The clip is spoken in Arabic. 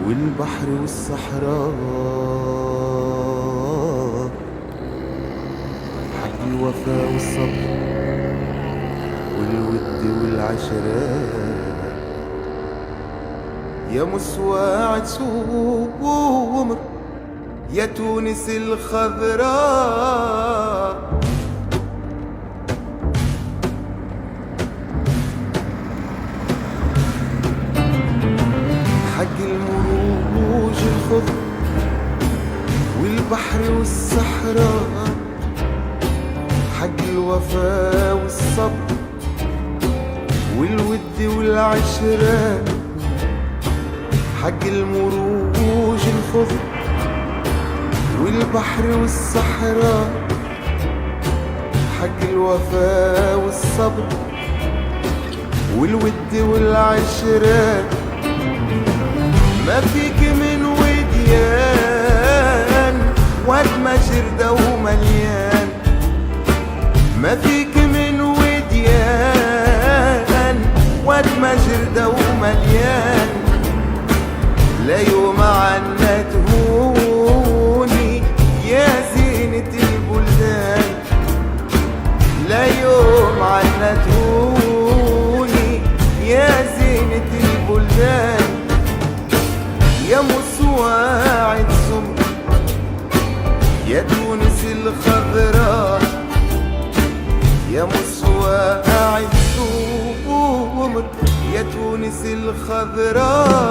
والبحر والصحراء، حق الوفا والصبر والود والعشرات. يا مسواعد سومر، يا تونس الخضراء، حق المروج الخضر والبحر والصحراء، حق الوفا والصبر والود والعشرة، حق المروج الخضر والبحر والصحراء، حق الوفا والصبر والود والعشرة. ما فيك من وديان واد ما جردة ومليان، ما فيك من وديان واد ما جردة ومليان. لا يوم عنا تهوني يا زينة البلدان، لا يوم عنا تهوني يا زينة البلدان. يا مسواعد سمر، يا تونس الخضراء، يا مسواعد سمر، يا تونس الخضراء.